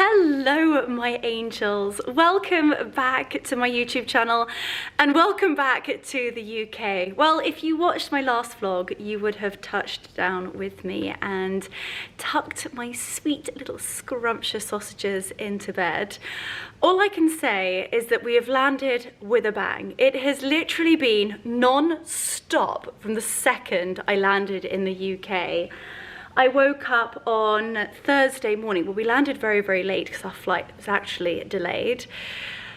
Hello my angels, welcome back to my YouTube channel and welcome back to the UK. Well, if you watched my last vlog you would have touched down with me and tucked my sweet little scrumptious sausages into bed. All I can say is that we have landed with a bang. It has literally been non-stop from the second I landed in the UK. I woke up on Thursday morning. Well, we landed very, very late because our flight was actually delayed.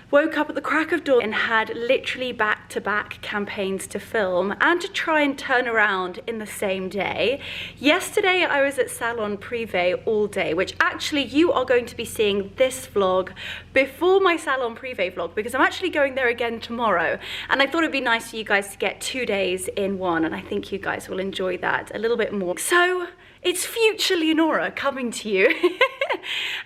Woke up at the crack of dawn and had literally back-to-back campaigns to film and to try and turn around in the same day. Yesterday, I was at Salon Privé all day, which actually you are going to be seeing this vlog before my Salon Privé vlog because I'm actually going there again tomorrow. And I thought it'd be nice for you guys to get 2 days in one, and I think you guys will enjoy that a little bit more. So, it's future Leonora coming to you.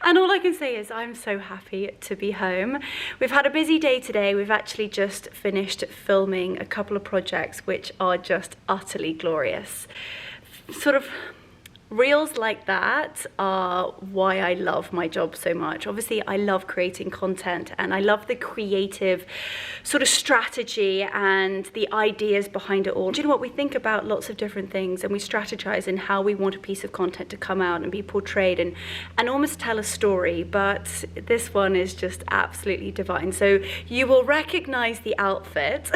And all I can say is I'm so happy to be home. We've had a busy day today. We've actually just finished filming a couple of projects which are just utterly glorious. Sort of reels like that are why I love my job so much. Obviously, I love creating content and I love the creative sort of strategy and the ideas behind it all. Do you know what? We think about lots of different things and we strategize in how we want a piece of content to come out and be portrayed and almost tell a story, but this one is just absolutely divine. So you will recognize the outfit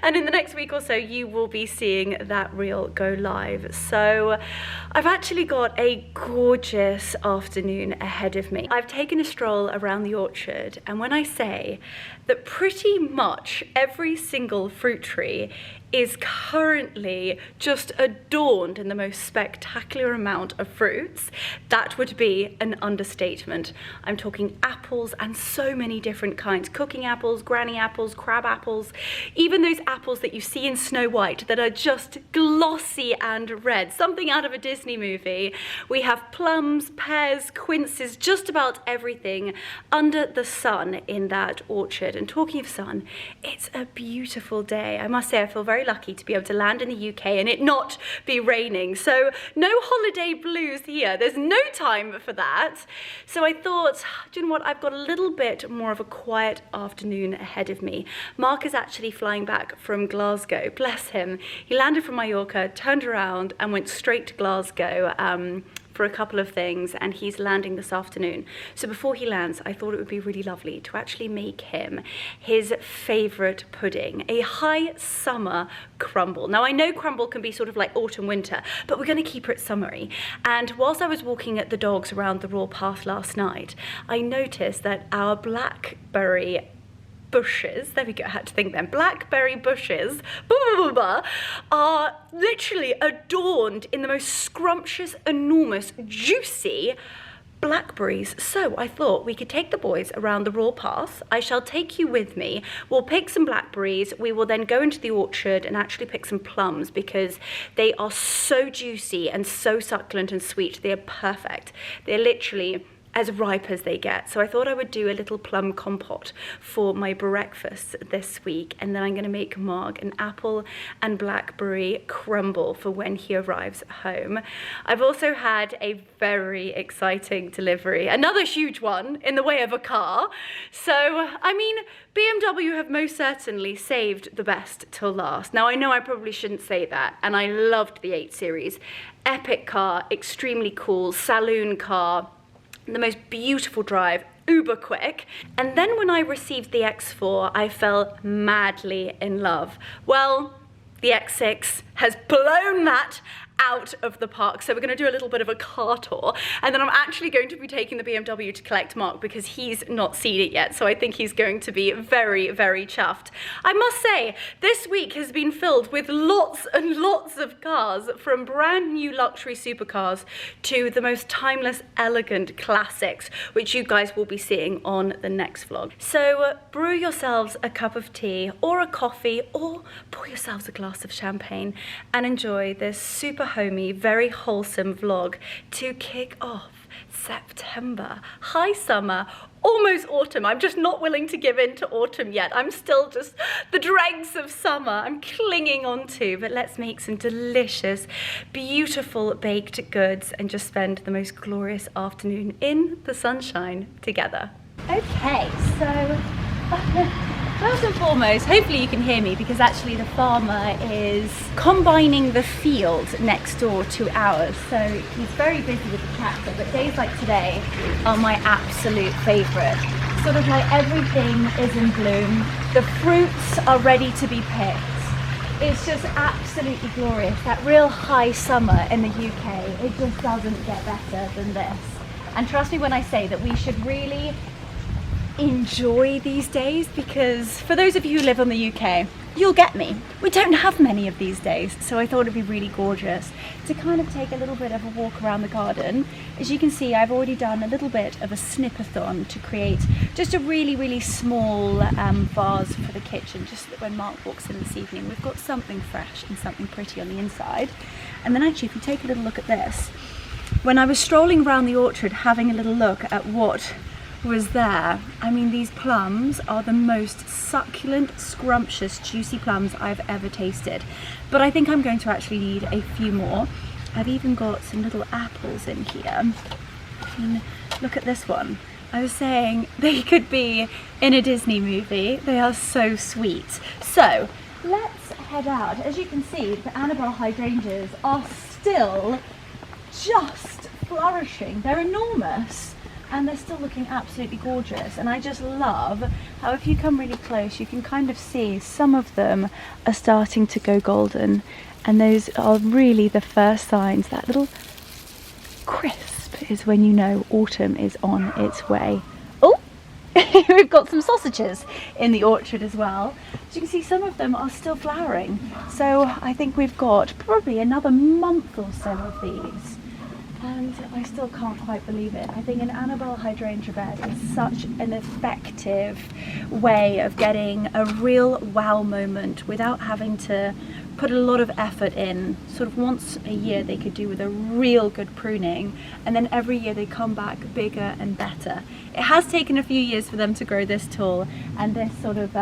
and in the next week or so you will be seeing that reel go live. So I've actually got a gorgeous afternoon ahead of me. I've taken a stroll around the orchard, and when I say that pretty much every single fruit tree is currently just adorned in the most spectacular amount of fruits, that would be an understatement. I'm talking apples and so many different kinds. Cooking apples, granny apples, crab apples, even those apples that you see in Snow White that are just glossy and red, something out of a Disney movie. We have plums, pears, quinces, just about everything under the sun in that orchard. And talking of sun, it's a beautiful day. I must say I feel very lucky to be able to land in the UK and it not be raining. So no holiday blues here. There's no time for that. So I thought, do you know what? I've got a little bit more of a quiet afternoon ahead of me. Mark is actually flying back from Glasgow. Bless him. He landed from Mallorca, turned around and went straight to Glasgow for a couple of things, and he's landing this afternoon. So before he lands, I thought it would be really lovely to actually make him his favorite pudding, a high summer crumble. Now I know crumble can be sort of like autumn winter, but we're going to keep it summery. And whilst I was walking at the dogs around the Royal Path last night, I noticed that our blackberry bushes, there we go, I had to think then, blackberry bushes are literally adorned in the most scrumptious, enormous, juicy blackberries. So I thought we could take the boys around the Royal Path. I shall take you with me. We'll pick some blackberries. We will then go into the orchard and actually pick some plums because they are so juicy and so succulent and sweet. They're perfect. They're literally as ripe as they get. So I thought I would do a little plum compote for my breakfast this week, and then I'm gonna make Mark an apple and blackberry crumble for when he arrives home. I've also had a very exciting delivery, another huge one in the way of a car. So, I mean, BMW have most certainly saved the best till last. Now I know I probably shouldn't say that, and I loved the 8 Series. Epic car, extremely cool, saloon car, the most beautiful drive, uber quick. And then when I received the X4, I fell madly in love. Well, the X6 has blown that out of the park. So we're going to do a little bit of a car tour, and then I'm actually going to be taking the BMW to collect Mark because he's not seen it yet, so I think he's going to be very, very chuffed. I must say, this week has been filled with lots and lots of cars, from brand new luxury supercars to the most timeless, elegant classics, which you guys will be seeing on the next vlog. So brew yourselves a cup of tea or a coffee, or pour yourselves a glass of champagne and enjoy this super homey, very wholesome vlog to kick off September. High summer, almost autumn. I'm just not willing to give in to autumn yet. I'm still just the dregs of summer I'm clinging on to. But let's make some delicious, beautiful baked goods and just spend the most glorious afternoon in the sunshine together. Okay, so first and foremost, hopefully you can hear me because actually the farmer is combining the field next door to ours. So he's very busy with the tractor, but days like today are my absolute favourite. Sort of like everything is in bloom. The fruits are ready to be picked. It's just absolutely glorious. That real high summer in the UK, it just doesn't get better than this. And trust me when I say that we should really enjoy these days, because for those of you who live in the UK, you'll get me. We don't have many of these days, so I thought it'd be really gorgeous to kind of take a little bit of a walk around the garden. As you can see, I've already done a little bit of a snip-a-thon to create just a really small vase for the kitchen, just so that when Mark walks in this evening, we've got something fresh and something pretty on the inside. And then actually, if you take a little look at this, when I was strolling around the orchard having a little look at what was there, I mean, these plums are the most succulent, scrumptious, juicy plums I've ever tasted. But I think I'm going to actually need a few more. I've even got some little apples in here. I mean, look at this one. I was saying they could be in a Disney movie. They are so sweet. So let's head out. As you can see, the Annabelle hydrangeas are still just flourishing. They're enormous. And they're still looking absolutely gorgeous. And I just love how if you come really close, you can kind of see some of them are starting to go golden. And those are really the first signs. That little crisp is when you know autumn is on its way. Oh, we've got some sausages in the orchard as well. As you can see, some of them are still flowering. So I think we've got probably another month or so of these. And I still can't quite believe it. I think an Annabelle hydrangea bed is such an effective way of getting a real wow moment without having to put a lot of effort in. Sort of once a year they could do with a real good pruning, and then every year they come back bigger and better. It has taken a few years for them to grow this tall and this sort of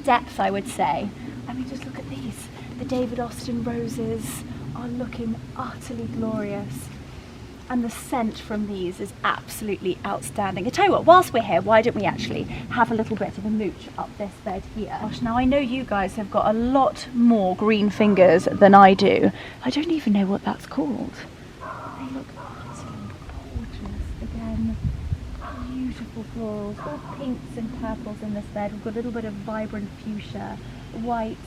depth, I would say. I mean, just look at these. The David Austin roses are looking utterly glorious. And the scent from these is absolutely outstanding. I tell you what, whilst we're here, why don't we actually have a little bit of a mooch up this bed here? Gosh, now I know you guys have got a lot more green fingers than I do. I don't even know what that's called. They look absolutely gorgeous. Again, beautiful florals, all pinks and purples in this bed. We've got a little bit of vibrant fuchsia, whites,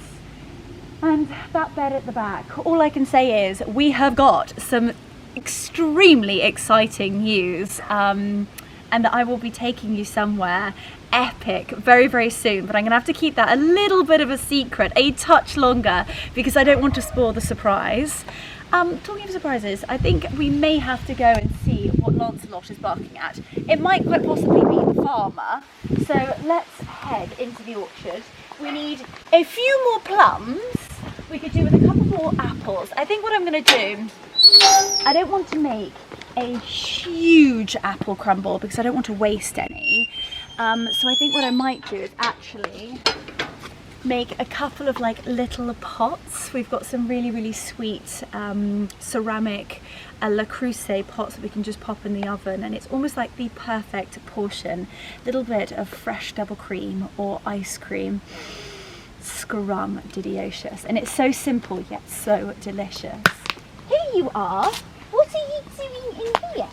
and that bed at the back. All I can say is we have got some extremely exciting news, and that I will be taking you somewhere epic very soon, but I'm gonna have to keep that a little bit of a secret, a touch longer, because I don't want to spoil the surprise. Talking of surprises, I think we may have to go and see what Lancelot is barking at. It might quite possibly be the farmer, so let's head into the orchard. We need a few more plums. We could do with a couple more apples. I think what I'm gonna do, I don't want to make a huge apple crumble because I don't want to waste any. So I think what I might do is actually make a couple of like little pots. We've got some really sweet ceramic Le Creuset pots that we can just pop in the oven, and it's almost like the perfect portion. Little bit of fresh double cream or ice cream. Scrumptious. And it's so simple yet so delicious. Here you are. What are you doing in here?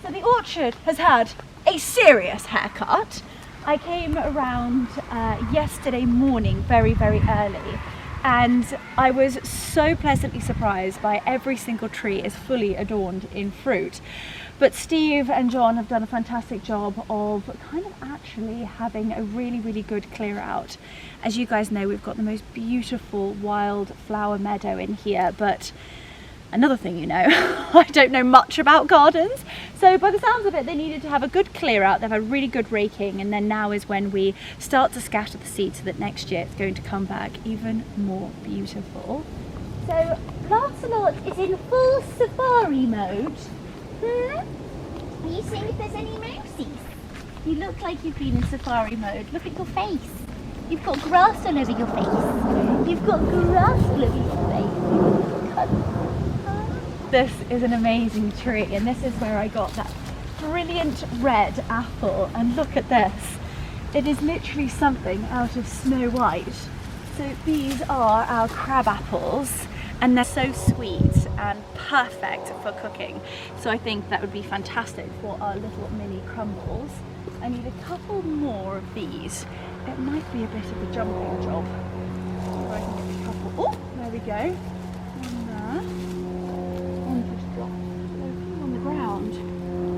So the orchard has had a serious haircut. I came around yesterday morning very early, and I was so pleasantly surprised by every single tree is fully adorned in fruit. But Steve and John have done a fantastic job of kind of actually having a really good clear out. As you guys know, we've got the most beautiful wild flower meadow in here, but another thing you know, I don't know much about gardens, so by the sounds of it they needed to have a good clear out. They've had really good raking, and then now is when we start to scatter the seed so that next year it's going to come back even more beautiful. So Lancelot is in full safari mode. Are you seeing if there's any mousies? You look like you've been in safari mode. Look at your face. You've got grass all over your face. You've got grass all over your face. This is an amazing tree, and this is where I got that brilliant red apple. And look at this. It is literally something out of Snow White. So these are our crab apples, and they're so sweet and perfect for cooking. So I think that would be fantastic for our little mini crumbles. I need a couple more of these. It might be a bit of a jumping job. So I can get a couple. Oh, there we go. One there. And just drop on the ground.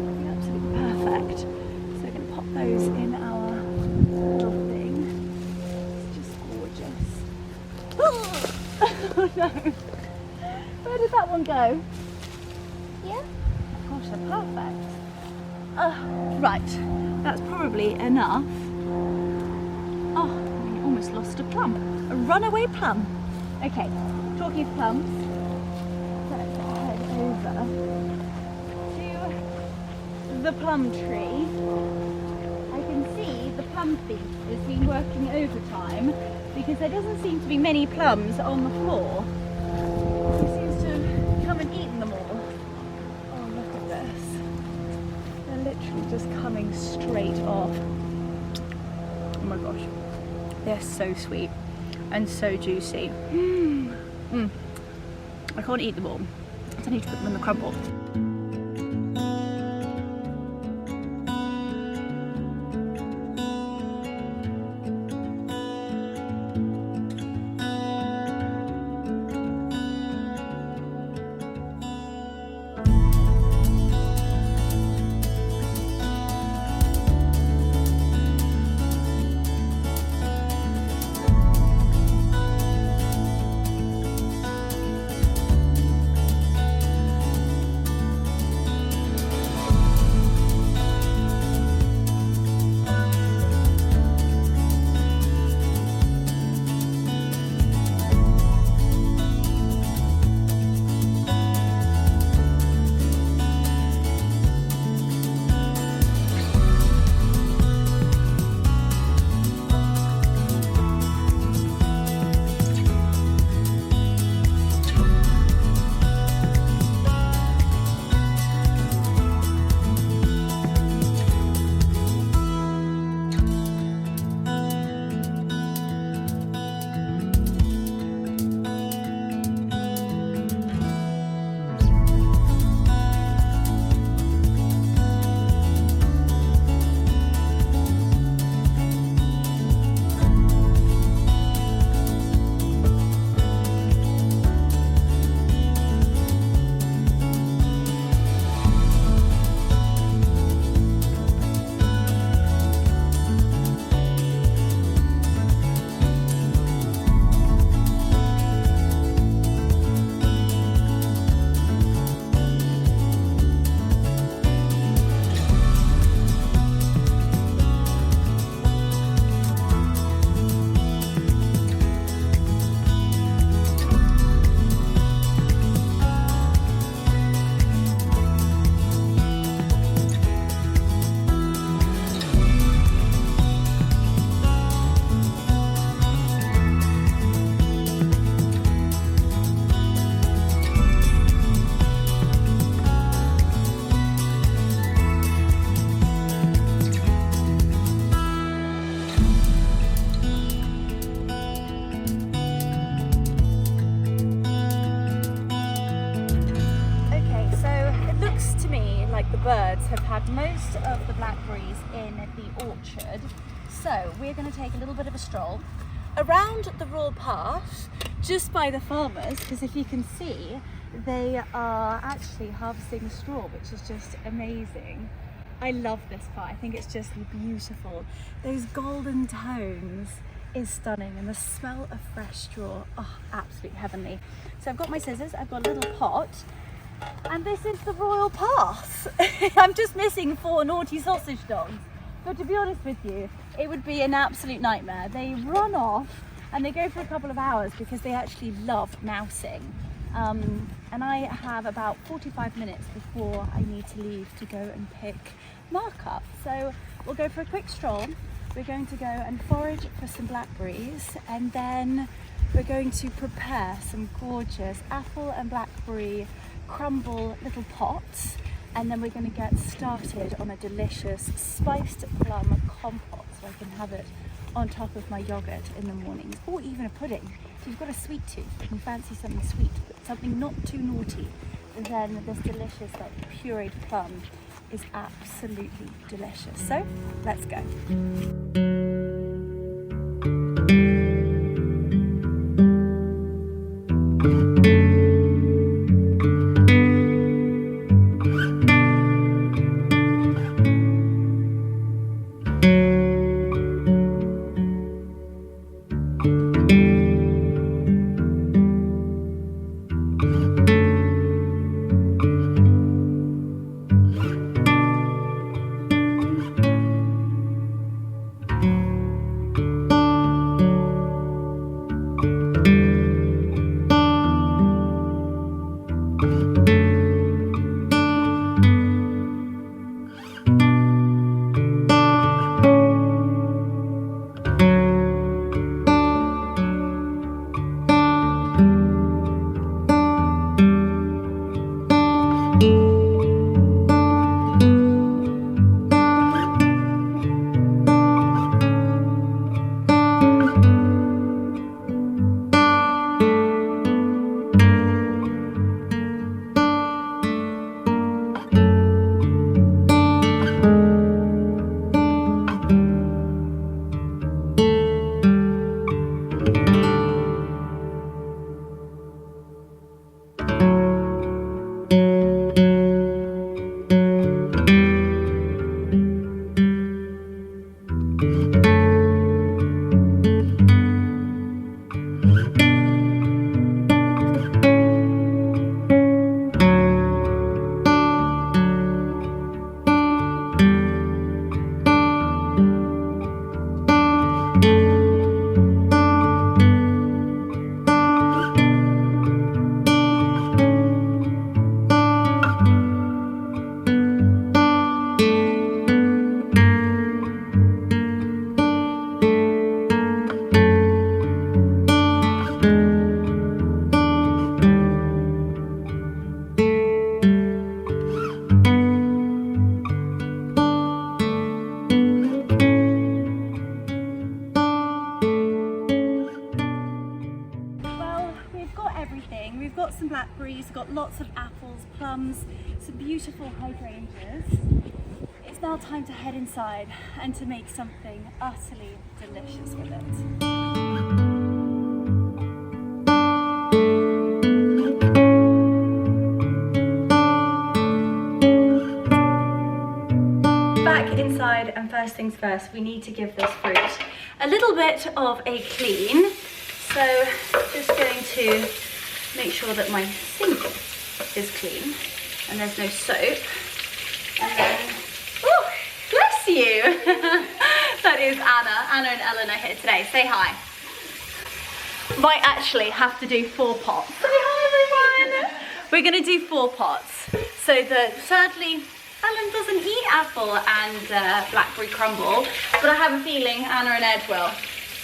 That'd be absolutely perfect. So we're going to pop those in our little thing. It's just gorgeous. Oh no! Where did that one go? Yeah? Gosh, they're perfect. Right, that's probably enough. Oh, we almost lost a plum. A runaway plum. Okay, talking of plums, let's head over to the plum tree. I can see the plum thief has been working overtime because there doesn't seem to be many plums on the floor. He seems to have come and eaten them all. Oh, look at this. They're literally just coming straight off. Oh my gosh. They're so sweet and so juicy. I can't eat them all. I need to put them in the crumble. birds have had most of the blackberries in the orchard. So we're going to take a little bit of a stroll around the rural path just by the farmers, because if you can see, they are actually harvesting straw, which is just amazing. I love this part. I think it's just beautiful. Those golden tones is stunning, and the smell of fresh straw, oh, absolutely heavenly. So I've got my scissors, I've got a little pot, and this is the royal path. I'm just missing 4 naughty sausage dogs. But to be honest with you, it would be an absolute nightmare. They run off and they go for a couple of hours because they actually love mousing. And I have about 45 minutes before I need to leave to go and pick markup. So we'll go for a quick stroll. We're going to go and forage for some blackberries, and then we're going to prepare some gorgeous apple and blackberry crumble little pots, and then we're going to get started on a delicious spiced plum compote so I can have it on top of my yogurt in the mornings, or even a pudding. So you've got a sweet tooth, you can fancy something sweet, but something not too naughty, and then this delicious pureed plum is absolutely delicious. So let's go. We've got some blackberries, got lots of apples, plums, some beautiful hydrangeas. It's now time to head inside and to make something utterly delicious with it. Back inside, and first things first, we need to give this fruit a little bit of a clean. So just going to make sure that my sink is clean and there's no soap. And then, oh, bless you. That is Anna and Eleanor here today. Say hi. Might actually have to do 4 pots. Say hi, everyone. We're gonna do 4 pots. So that sadly, Ellen doesn't eat apple and blackberry crumble, but I have a feeling Anna and Ed will.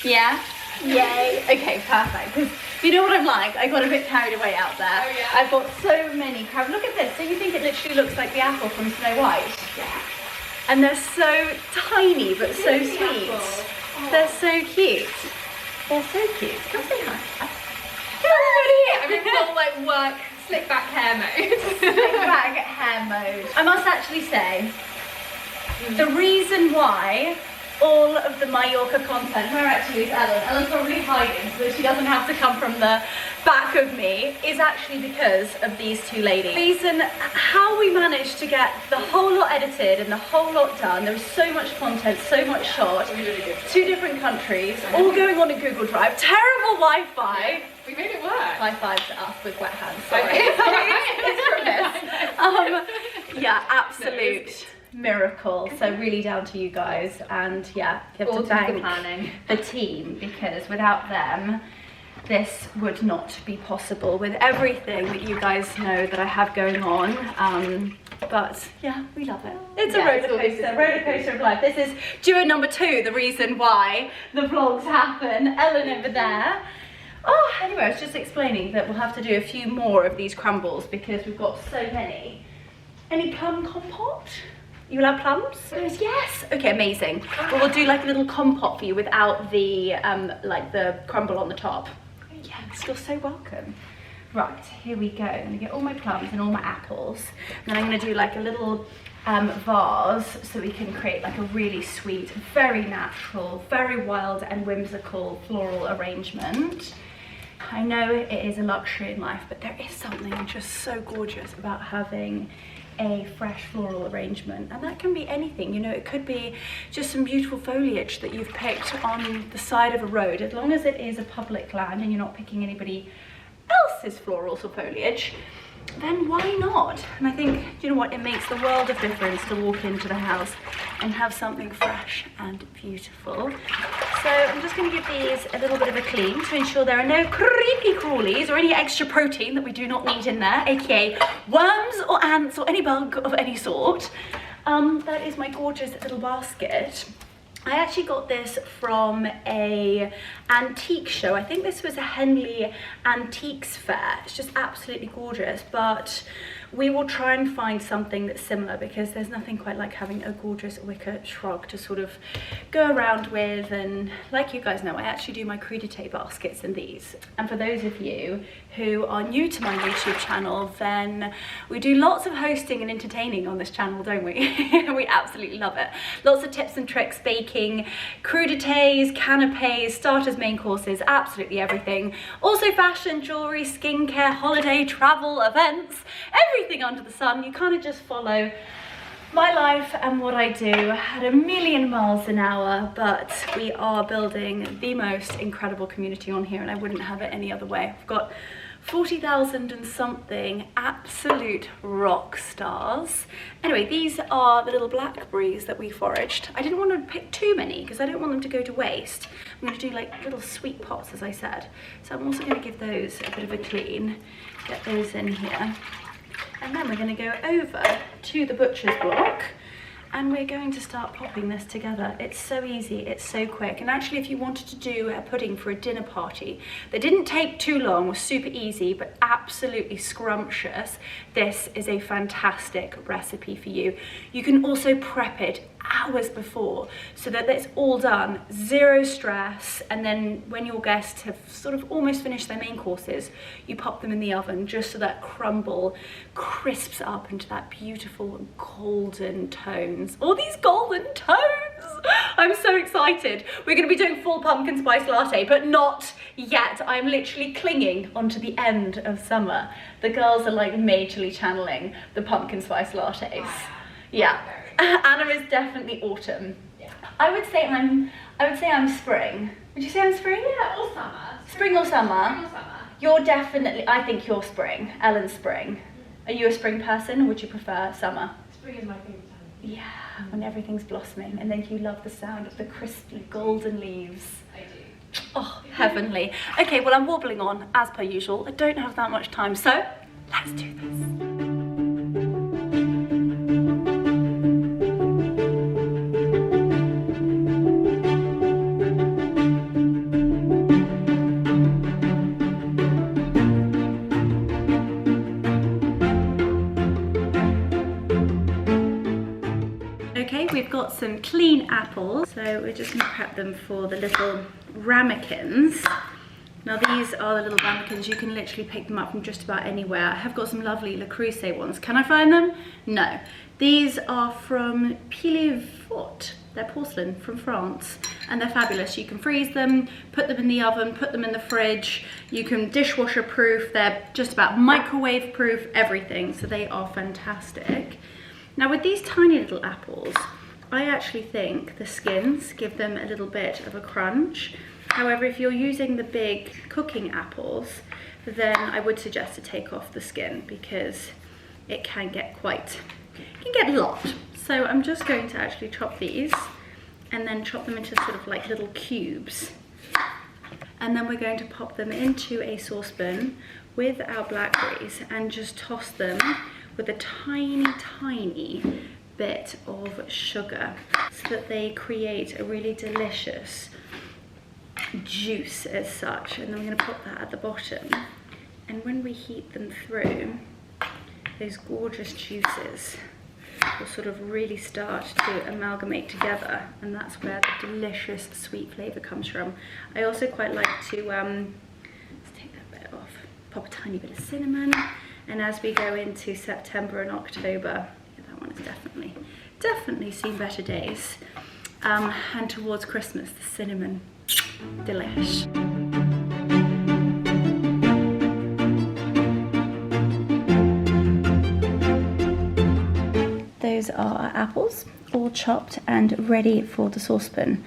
Yeah? Yay. Okay, perfect. Because you know what I'm like? I got a bit carried away out there. Oh, yeah. I've got so many crabs. Look at this. So you think it literally looks like the apple from Snow White? Yeah. And they're so tiny, but so sweet. Oh. They're so cute. They're so cute. Come say hi. I'm in full like work, slick back hair mode. Slick back hair mode. I must actually say, the reason why all of the Mallorca content, where actually is Ellen? Ellen's probably hiding so that she doesn't have to come from the back of me, is actually because of these 2 ladies. The reason how we managed to get the whole lot edited and the whole lot done, there was so much content, so much shot, 2 different countries, all going on a Google Drive, terrible Wi-Fi. We made it work. High five to us with wet hands, sorry. It's from this. Yeah, absolute miracle. So really down to you guys, and yeah, you have to thank the team, because without them this would not be possible with everything that you guys know that I have going on. But yeah, we love it. It's Yeah, a roller coaster of life. This is duo number 2, the reason why the vlogs happen. Ellen over there. Oh, anyway, I was just explaining that we'll have to do a few more of these crumbles because we've got so many. Any plum compote? You allowed plums? Yes. Okay, amazing. Well, we'll do like a little compote for you without the like the crumble on the top. Yes, you're so welcome. Right, here we go. I'm gonna get all my plums and all my apples. And then I'm gonna do like a little vase so we can create like a really sweet, very natural, very wild and whimsical floral arrangement. I know it is a luxury in life, but there is something just so gorgeous about having a fresh floral arrangement, and that can be anything. You know, it could be just some beautiful foliage that you've picked on the side of a road, as long as it is a public land and you're not picking anybody else's florals or foliage, then why not? And I think, you know what, it makes the world of difference to walk into the house and have something fresh and beautiful. So I'm just going to give these a little bit of a clean to ensure there are no creepy crawlies or any extra protein that we do not need in there, aka worms or ants or any bug of any sort. That is my gorgeous little basket. I actually got this from a antique show. I think this was a Henley Antiques Fair. It's just absolutely gorgeous, but we will try and find something that's similar because there's nothing quite like having a gorgeous wicker shrug to sort of go around with. And like you guys know, I actually do my crudité baskets in these. And for those of you who are new to my YouTube channel, then we do lots of hosting and entertaining on this channel, don't we? We absolutely love it. Lots of tips and tricks, baking, crudités, canapés, starters, main courses, absolutely everything. Also fashion, jewelry, skincare, holiday, travel, events, everything under the sun. You kind of just follow my life and what I do at a million miles an hour, but we are building the most incredible community on here, and I wouldn't have it any other way. We've got 40,000 and something absolute rock stars. Anyway, these are the little blackberries that we foraged. I didn't want to pick too many because I don't want them to go to waste. I'm going to do like little sweet pots, as I said. So I'm also going to give those a bit of a clean, get those in here. And then we're going to go over to the butcher's block and we're going to start popping this together. It's so easy, it's so quick. And actually, if you wanted to do a pudding for a dinner party that didn't take too long, was super easy, but absolutely scrumptious, this is a fantastic recipe for you. You can also prep it hours before so that it's all done, zero stress, and then when your guests have sort of almost finished their main courses, you pop them in the oven just so that crumble crisps up into that beautiful golden tones. All these golden tones! I'm so excited. We're going to be doing full pumpkin spice latte, but not yet. I'm literally clinging onto the end of summer. The girls are like majorly channeling the pumpkin spice lattes. Yeah. Anna is definitely autumn. Yeah. I would say I'm spring. Would you say I'm spring? Yeah, or summer. Spring or summer? Spring or summer. You're definitely, I think you're spring. Ellen's spring. Are you a spring person, or would you prefer summer? Spring is my favourite time. Yeah, when everything's blossoming and then you love the sound of the crispy golden leaves. I do. Oh, heavenly. Okay, well, I'm wobbling on as per usual. I don't have that much time, so let's do this. We've got some clean apples, so we're just going to prep them for the little ramekins. Now these are the little ramekins. You can literally pick them up from just about anywhere. I have got some lovely Le Creuset ones. Can I find them? No. These are from Pilivot. They're porcelain from France and they're fabulous. You can freeze them, put them in the oven, put them in the fridge. You can dishwasher proof. They're just about microwave proof, everything. So they are fantastic. Now with these tiny little apples, I actually think the skins give them a little bit of a crunch. However, if you're using the big cooking apples, then I would suggest to take off the skin because it can get a lot. So I'm just going to actually chop these and then chop them into sort of like little cubes. And then we're going to pop them into a saucepan with our blackberries and just toss them with a tiny bit of sugar so that they create a really delicious juice as such. And then we're going to put that at the bottom, and when we heat them through, those gorgeous juices will sort of really start to amalgamate together, and that's where the delicious sweet flavour comes from. I also quite like to, let's take that bit off, pop a tiny bit of cinnamon, and as we go into September and October, yeah, that one has definitely seen better days, and towards Christmas, the cinnamon, delish. Those are our apples, all chopped and ready for the saucepan.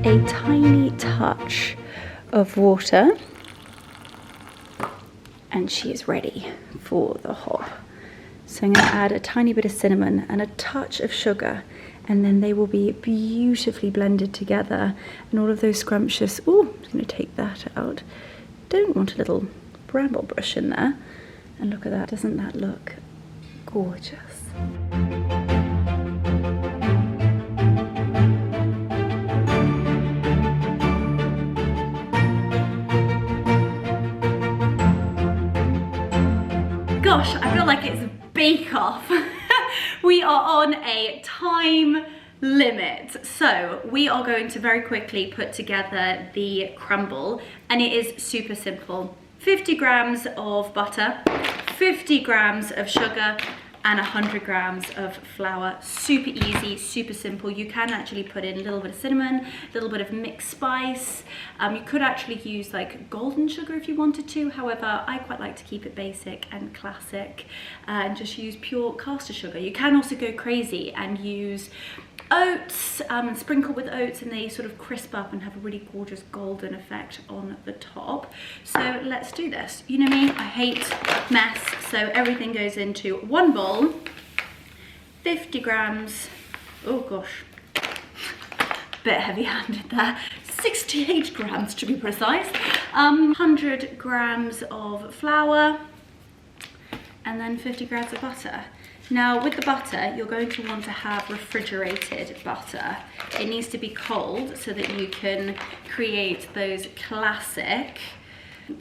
A tiny touch of water, and she is ready for the hop. So I'm going to add a tiny bit of cinnamon and a touch of sugar, and then they will be beautifully blended together, and all of those scrumptious, oh, I'm just going to take that out. Don't want a little bramble bush in there. And look at that, doesn't that look gorgeous? Gosh, I feel like it's Bake Off. We are on a time limit, so we are going to very quickly put together the crumble, and it is super simple. 50 grams of butter, 50 grams of sugar, and 100 grams of flour. Super easy, super simple. You can actually put in a little bit of cinnamon, a little bit of mixed spice. You could actually use like golden sugar if you wanted to. However, I quite like to keep it basic and classic and just use pure caster sugar. You can also go crazy and use oats, sprinkle with oats, and they sort of crisp up and have a really gorgeous golden effect on the top. So let's do this. You know me, I hate mess, so everything goes into one bowl. 50 grams, oh gosh, bit heavy-handed there, 68 grams to be precise, 100 grams of flour, and then 50 grams of butter. Now with the butter, you're going to want to have refrigerated butter. It needs to be cold so that you can create those classic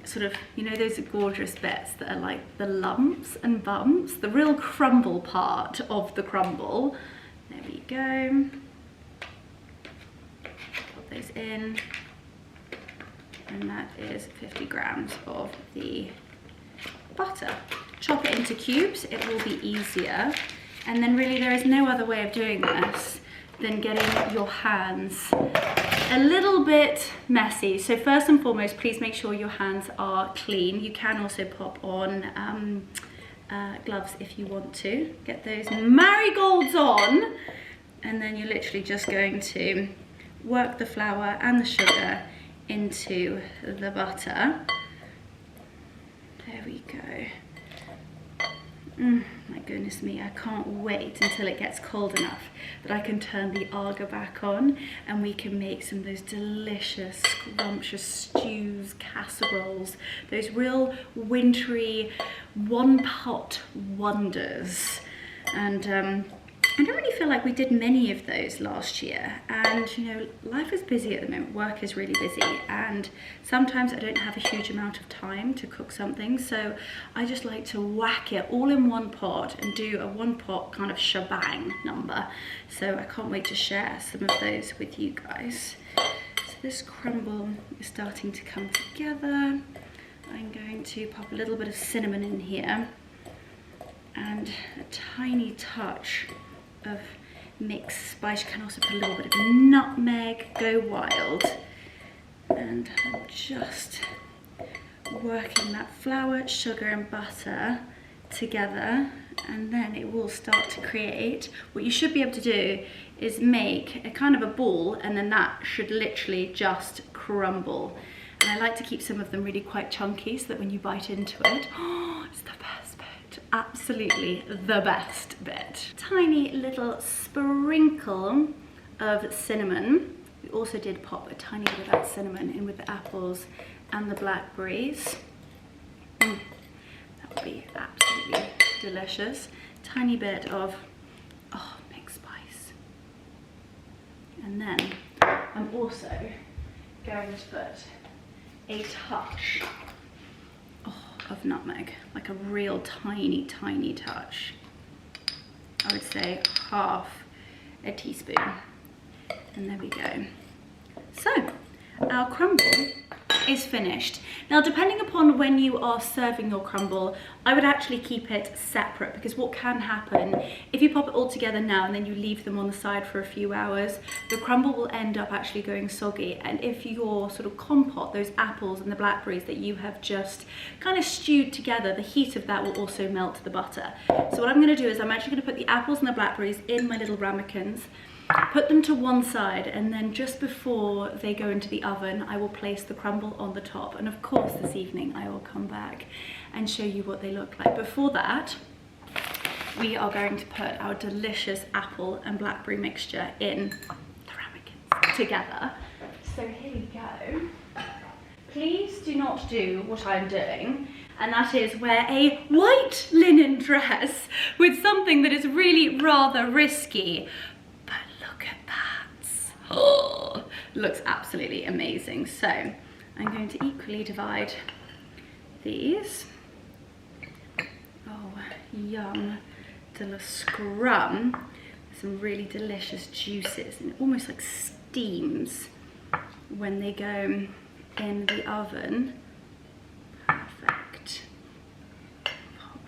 sort of, you know, those gorgeous bits that are like the lumps and bumps, the real crumble part of the crumble. There we go. Put those in. And that is 50 grams of the butter. Chop it into cubes, it will be easier. And then really there is no other way of doing this than getting your hands a little bit messy. So first and foremost, please make sure your hands are clean. You can also pop on gloves if you want to. Get those marigolds on, and then you're literally just going to work the flour and the sugar into the butter. There we go. My goodness me, I can't wait until it gets cold enough that I can turn the Aga back on and we can make some of those delicious, scrumptious stews, casseroles, those real wintry one-pot wonders. And I don't really feel like we did many of those last year, and you know, life is busy at the moment, work is really busy, and sometimes I don't have a huge amount of time to cook something, so I just like to whack it all in one pot and do a one pot kind of shebang number. So I can't wait to share some of those with you guys. So this crumble is starting to come together. I'm going to pop a little bit of cinnamon in here and a tiny touch of mixed spice. You can also put a little bit of nutmeg, go wild. And I'm just working that flour, sugar and butter together, and then it will start to create, what you should be able to do is make a kind of a ball, and then that should literally just crumble. And I like to keep some of them really quite chunky so that when you bite into it, oh, it's the best bit. absolutely the best bit. Tiny little sprinkle of cinnamon. We also did pop a tiny bit of that cinnamon in with the apples and the blackberries. That would be absolutely delicious. Tiny bit of mixed spice. And then I'm also going to put a touch of nutmeg, like a real tiny touch. I would say half a teaspoon. And there we go. So our crumble is finished. Now, depending upon when you are serving your crumble, I would actually keep it separate, because what can happen if you pop it all together now and then you leave them on the side for a few hours, the crumble will end up actually going soggy. And if your sort of compote, those apples and the blackberries that you have just kind of stewed together, the heat of that will also melt the butter. So what I'm going to do is I'm actually going to put the apples and the blackberries in my little ramekins, put them to one side, and then just before they go into the oven, I will place the crumble on the top. And of course, this evening I will come back and show you what they look like. Before that, we are going to put our delicious apple and blackberry mixture in the ramekins together. So here we go. Please do not do what I'm doing, and that is wear a white linen dress with something that is really rather risky. Oh, looks absolutely amazing. So I'm going to equally divide these. Oh, yum de la scrum. Some really delicious juices, and it almost like steams when they go in the oven. Perfect. Pop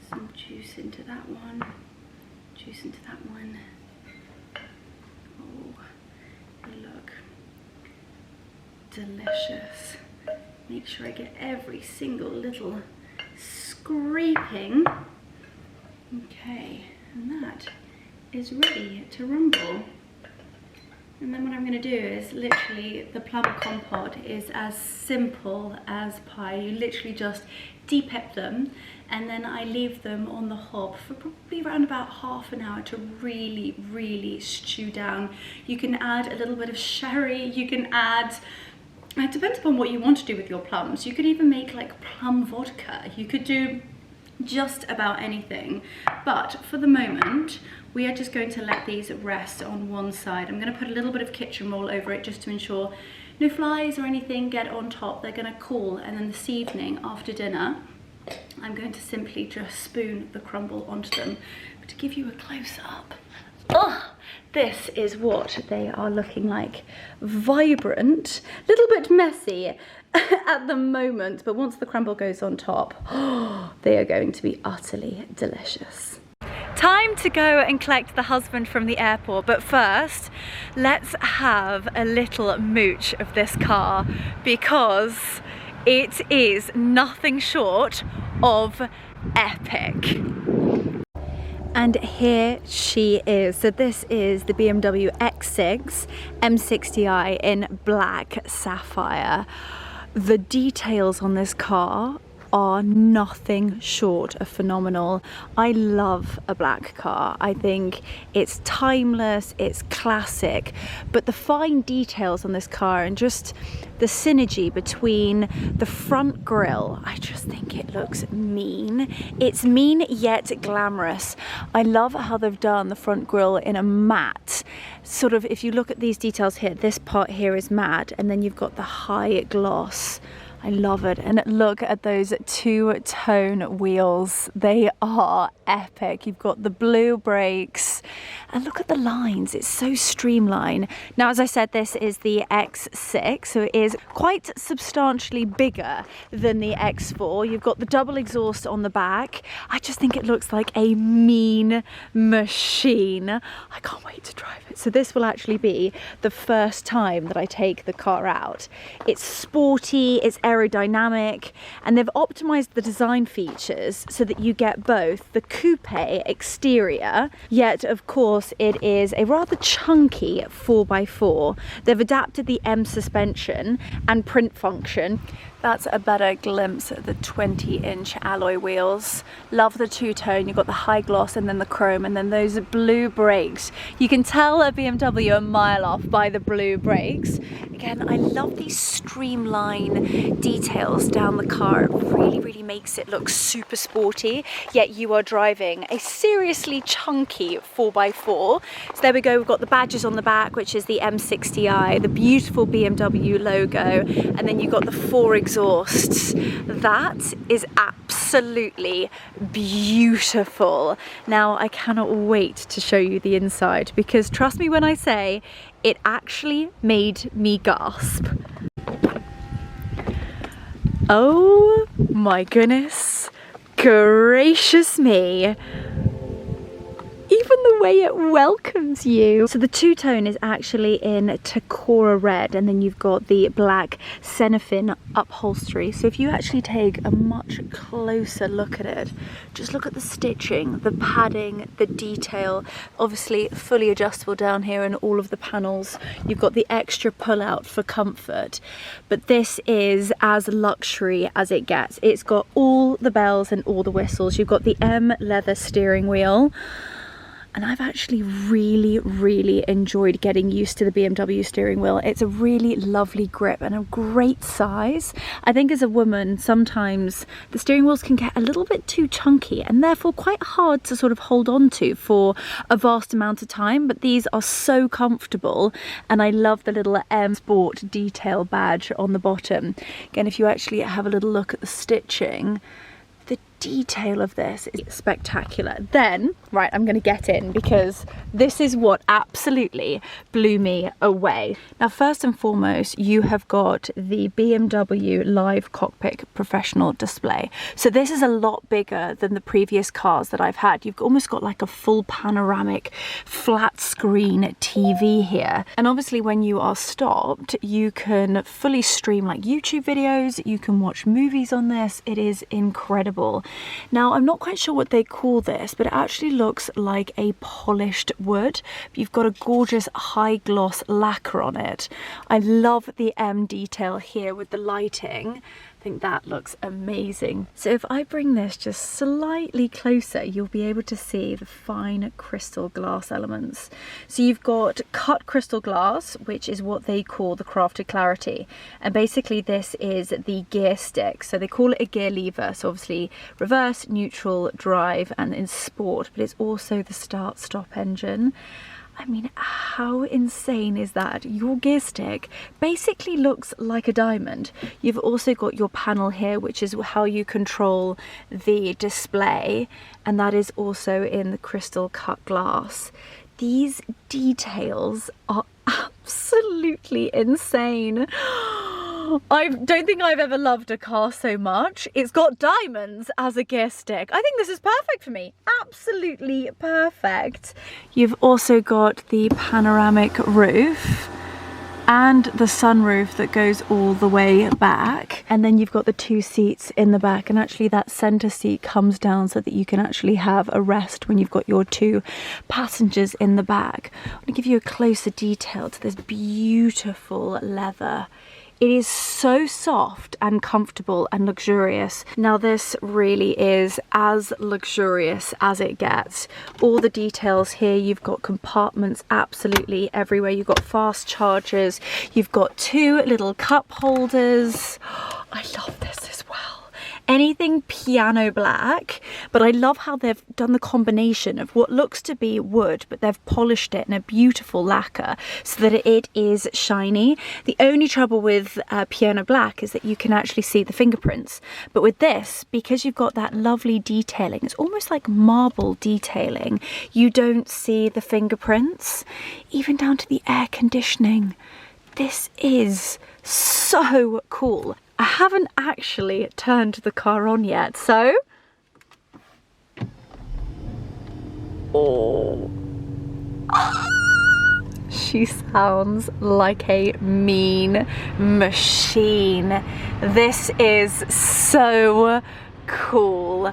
some juice into that one, juice into that one. Look delicious. Make sure I get every single little scraping. Okay, and that is ready to rumble. And then what I'm going to do is literally, the plum compote is as simple as pie. You literally just de-pep them, and then I leave them on the hob for probably around about half an hour to really stew down. You can add a little bit of sherry, you can add, it depends upon what you want to do with your plums. You could even make like plum vodka. You could do just about anything, but for the moment we are just going to let these rest on one side. I'm going to put a little bit of kitchen roll over it just to ensure no flies or anything get on top. They're going to cool, and then this evening after dinner I'm going to simply just spoon the crumble onto them. But to give you a close-up, oh, this is what they are looking like. Vibrant, a little bit messy at the moment, but once the crumble goes on top, oh, they are going to be utterly delicious. Time to go and collect the husband from the airport, but first let's have a little mooch of this car, because it is nothing short of epic. And here she is. So this is the BMW X6 M60i in black sapphire. The details on this car are nothing short of phenomenal. I love a black car. I think it's timeless, it's classic, but the fine details on this car and just the synergy between the front grille, I just think it looks mean. It's mean yet glamorous. I love how they've done the front grille in a matte sort of, if you look at these details here, this part here is matte, and then you've got the high gloss. I love it. And look at those two-tone wheels. They are epic. You've got the blue brakes, and look at the lines. It's so streamlined. Now, as I said, this is the X6, so it is quite substantially bigger than the X4. You've got the double exhaust on the back. I just think it looks like a mean machine. I can't wait to drive it. So this will actually be the first time that I take the car out. It's sporty, it's aerodynamic, and they've optimized the design features so that you get both the coupe exterior, yet of course it is a rather chunky 4x4. They've adapted the M suspension and print function. That's a better glimpse at the 20-inch alloy wheels. Love the two-tone. You've got the high gloss and then the chrome, and then those blue brakes. You can tell a BMW a mile off by the blue brakes. Again, I love these streamline details down the car. It really makes it look super sporty, yet you are driving a seriously chunky 4x4. So there we go, we've got the badges on the back, which is the M60i, the beautiful BMW logo, and then you've got the 4 exhausts. That is absolutely beautiful. Now I cannot wait to show you the inside, because trust me when I say it actually made me gasp. Oh my goodness gracious me. Even the way it welcomes you. So the two-tone is actually in Takora red, and then you've got the black Cenefin upholstery. So if you actually take a much closer look at it, just look at the stitching, the padding, the detail. Obviously fully adjustable down here in all of the panels. You've got the extra pull-out for comfort. But this is as luxury as it gets. It's got all the bells and all the whistles. You've got the M leather steering wheel. And I've actually really enjoyed getting used to the BMW steering wheel. It's a really lovely grip and a great size. I think as a woman, sometimes the steering wheels can get a little bit too chunky and therefore quite hard to sort of hold on to for a vast amount of time, but these are so comfortable, and I love the little M Sport detail badge on the bottom. Again, if you actually have a little look at the stitching, the detail of this is spectacular. Then, right, I'm gonna get in because this is what absolutely blew me away. Now, first and foremost, you have got the BMW Live Cockpit Professional display. So this is a lot bigger than the previous cars that I've had. You've almost got like a full panoramic flat screen TV here. And obviously when you are stopped, you can fully stream like YouTube videos, you can watch movies on this. It is incredible. Now, I'm not quite sure what they call this, but it actually looks like a polished wood. You've got a gorgeous high gloss lacquer on it. I love the M detail here with the lighting. I think that looks amazing. So if I bring this just slightly closer, you'll be able to see the fine crystal glass elements. So you've got cut crystal glass, which is what they call the crafted clarity. And basically this is the gear stick. So they call it a gear lever. So obviously reverse, neutral, drive, and in sport, but it's also the start-stop engine. I mean, how insane is that? Your gear stick basically looks like a diamond. You've also got your panel here, which is how you control the display, and that is also in the crystal cut glass. These details are absolutely insane. I don't think I've ever loved a car so much. It's got diamonds as a gear stick. I think this is perfect for me. Absolutely perfect. You've also got the panoramic roof and the sunroof that goes all the way back. And then you've got the 2 seats in the back, and actually that center seat comes down so that you can actually have a rest when you've got your 2 passengers in the back. I'm gonna give you a closer detail to this beautiful leather. It is so soft and comfortable and luxurious. Now this really is as luxurious as it gets. All the details here, you've got compartments absolutely everywhere. You've got fast chargers, you've got 2 little cup holders. I love this as well. Anything piano black, but I love how they've done the combination of what looks to be wood, but they've polished it in a beautiful lacquer so that it is shiny. The only trouble with piano black is that you can actually see the fingerprints, but with this, because you've got that lovely detailing, it's almost like marble detailing, you don't see the fingerprints, even down to the air conditioning. This is so cool. I haven't actually turned the car on yet, so... Oh. She sounds like a mean machine. This is so cool.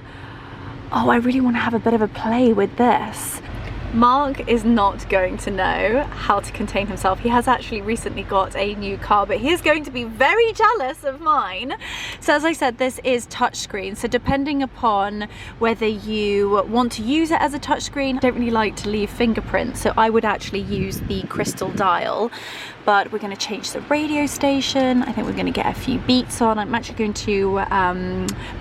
Oh, I really want to have a bit of a play with this. Mark is not going to know how to contain himself. He has actually recently got a new car, but he is going to be very jealous of mine. So as I said, this is touchscreen. So depending upon whether you want to use it as a touchscreen, I don't really like to leave fingerprints, so I would actually use the crystal dial. But we're going to change the radio station. I think we're going to get a few beats on. I'm actually going to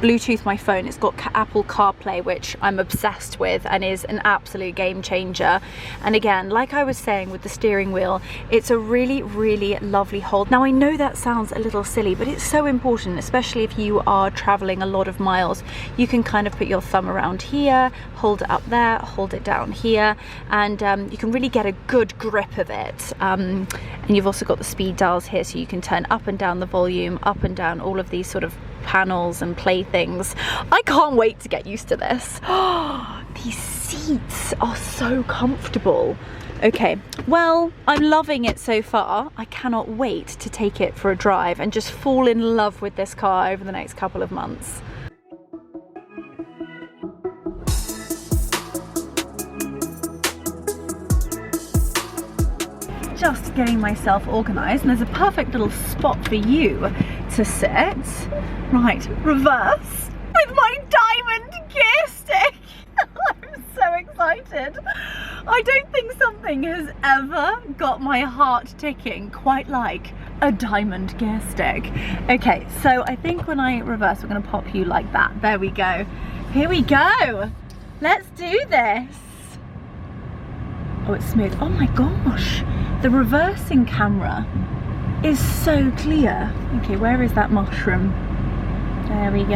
Bluetooth my phone. It's got Apple CarPlay, which I'm obsessed with and is an absolute game changer. And again, like I was saying with the steering wheel, it's a really, really lovely hold. Now I know that sounds a little silly, but it's so important, especially if you are traveling a lot of miles. You can kind of put your thumb around here, hold it up there, hold it down here, and you can really get a good grip of it. And you've also got the speed dials here, so you can turn up and down the volume, up and down all of these sort of panels and playthings. I can't wait to get used to this. These seats are so comfortable. Okay, well, I'm loving it so far. I cannot wait to take it for a drive and just fall in love with this car over the next couple of months. Just getting myself organised, and there's a perfect little spot for you to sit. Right, reverse with my diamond gear stick. I'm so excited. I don't think something has ever got my heart ticking quite like a diamond gear stick. Okay, so I think when I reverse, we're going to pop you like that. There we go. Here we go. Let's do this. Oh, it's smooth. Oh my gosh. The reversing camera is so clear. Okay, where is that mushroom? There we go.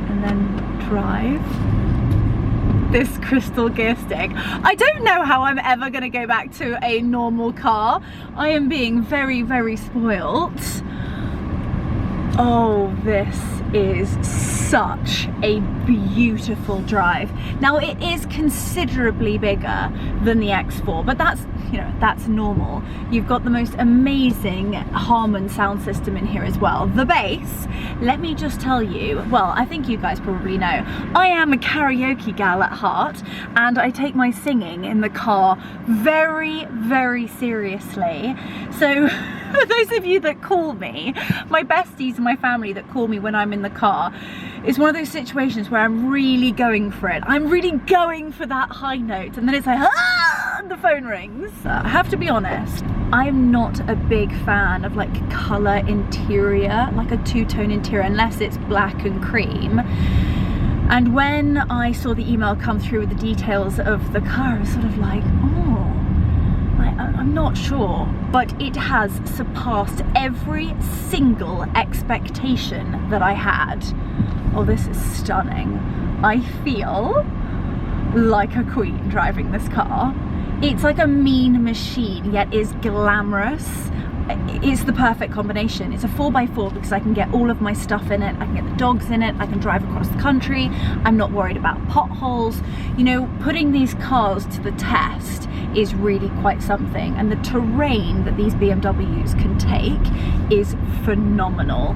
And then drive this crystal gear stick. I don't know how I'm ever going to go back to a normal car. I am being very, very spoilt. Oh, this is such a beautiful drive. Now it is considerably bigger than the X4, but that's, you know, that's normal. You've got the most amazing Harman sound system in here as well. The bass, let me just tell you, well, I think you guys probably know, I am a karaoke gal at heart, and I take my singing in the car very, very seriously. So for those of you that call me, my besties and my family that call me when I'm in the car, it's one of those situations where I'm really going for it. I'm really going for that high note, and then it's like, ah, and the phone rings. I have to be honest, I'm not a big fan of like colour interior, like a two-tone interior, unless it's black and cream. And when I saw the email come through with the details of the car, I was sort of like, oh, I'm not sure, but it has surpassed every single expectation that I had. Oh, this is stunning. I feel like a queen driving this car. It's like a mean machine, yet is glamorous. It's the perfect combination. It's a 4x4 because I can get all of my stuff in it. I can get the dogs in it. I can drive across the country. I'm not worried about potholes. You know, putting these cars to the test is really quite something. And the terrain that these BMWs can take is phenomenal.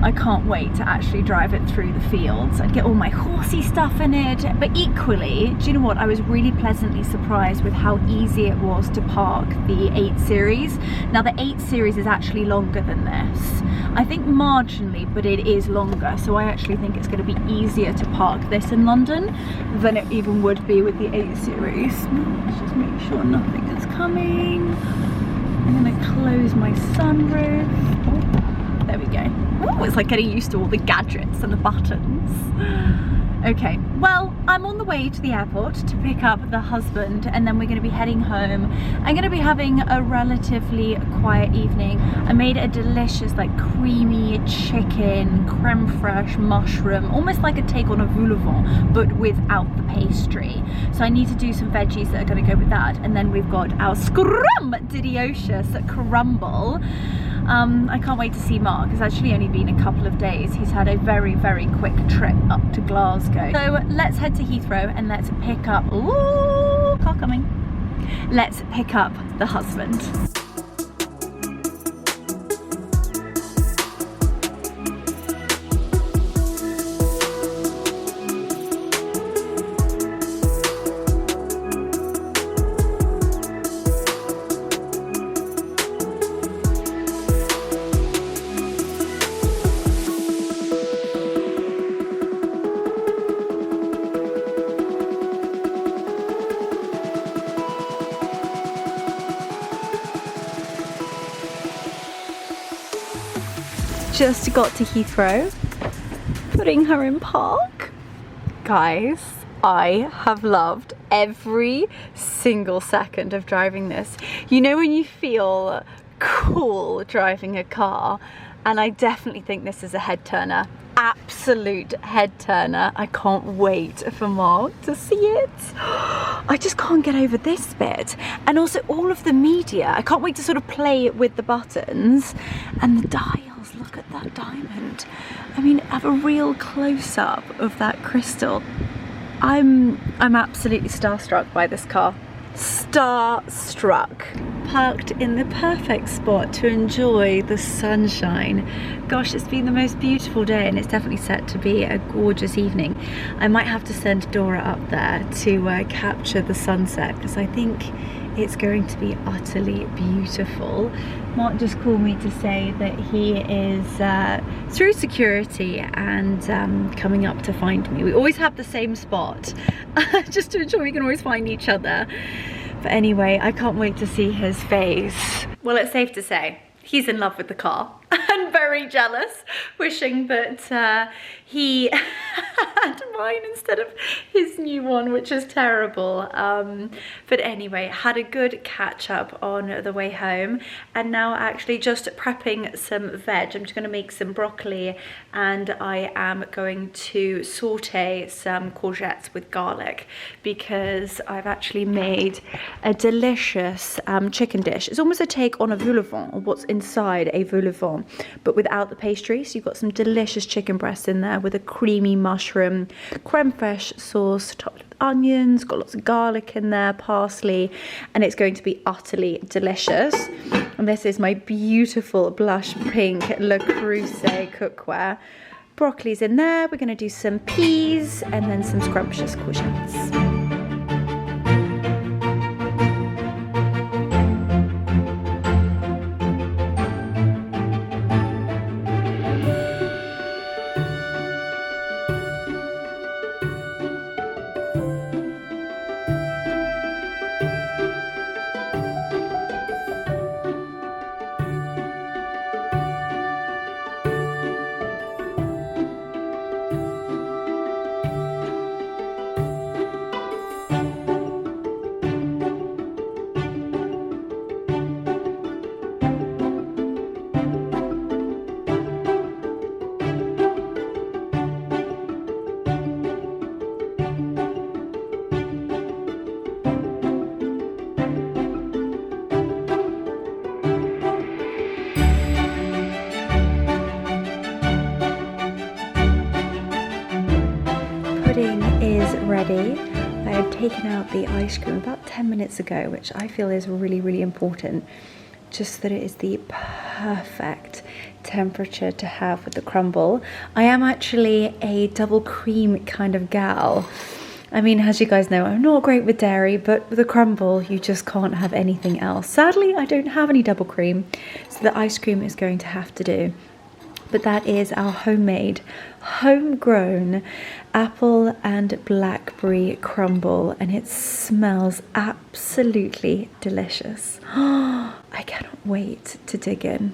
I can't wait to actually drive it through the fields. I'd get all my horsey stuff in it, but equally, do you know what? I was really pleasantly surprised with how easy it was to park the 8 Series. Now the 8 Series is actually longer than this. I think marginally, but it is longer. So I actually think it's going to be easier to park this in London than it even would be with the 8 Series. Let's just make sure nothing is coming. I'm going to close my sunroof. Oh, there we go. Oh, it's like getting used to all the gadgets and the buttons. Okay, well, I'm on the way to the airport to pick up the husband, and then we're going to be heading home. I'm going to be having a relatively quiet evening. I made a delicious, like, creamy chicken, creme fraiche, mushroom, almost like a take on a vol au vent, but without the pastry. So I need to do some veggies that are going to go with that. And then we've got our scrumptious crumble. I can't wait to see Mark. It's actually only been a couple of days. He's had a very, very quick trip up to Glasgow. So let's head to Heathrow and let's pick up, ooh, car coming. let's pick up the husband. Just got to Heathrow, putting her in park. Guys, I have loved every single second of driving this. You know when you feel cool driving a car, and I definitely think this is a head turner. Absolute head turner. I can't wait for Mark to see it. I just can't get over this bit. And also all of the media. I can't wait to sort of play with the buttons and the dials. Look at that diamond. I mean, have a real close-up of that crystal. I'm absolutely starstruck by this car. Starstruck. Parked in the perfect spot to enjoy the sunshine. Gosh, it's been the most beautiful day, and it's definitely set to be a gorgeous evening. I might have to send Dora up there to capture the sunset, because I think it's going to be utterly beautiful. Mark just called me to say that he is through security and coming up to find me. We always have the same spot just to ensure we can always find each other. But anyway, I can't wait to see his face. Well, it's safe to say he's in love with the car and very jealous, wishing that he had mine instead of his new one, which is terrible. But anyway, had a good catch up on the way home, and now actually just prepping some veg. I'm just going to make some broccoli, and I am going to saute some courgettes with garlic, because I've actually made a delicious chicken dish. It's almost a take on a vol au vent, or what's inside a vol au vent, but without the pastry. So you've got some delicious chicken breasts in there with a creamy mushroom creme fraiche sauce topped with onions, got lots of garlic in there, parsley, and it's going to be utterly delicious. And this is my beautiful blush pink Le Creuset cookware. Broccoli's in there. We're going to do some peas and then some scrumptious courgettes. Ready. I have taken out the ice cream about 10 minutes ago, which I feel is really, really important, just that it is the perfect temperature to have with the crumble. I am actually a double cream kind of gal. I mean, as you guys know, I'm not great with dairy, but with a crumble, you just can't have anything else. Sadly, I don't have any double cream, so the ice cream is going to have to do. But that is our homemade, homegrown apple and blackberry crumble, and it smells absolutely delicious. I cannot wait to dig in.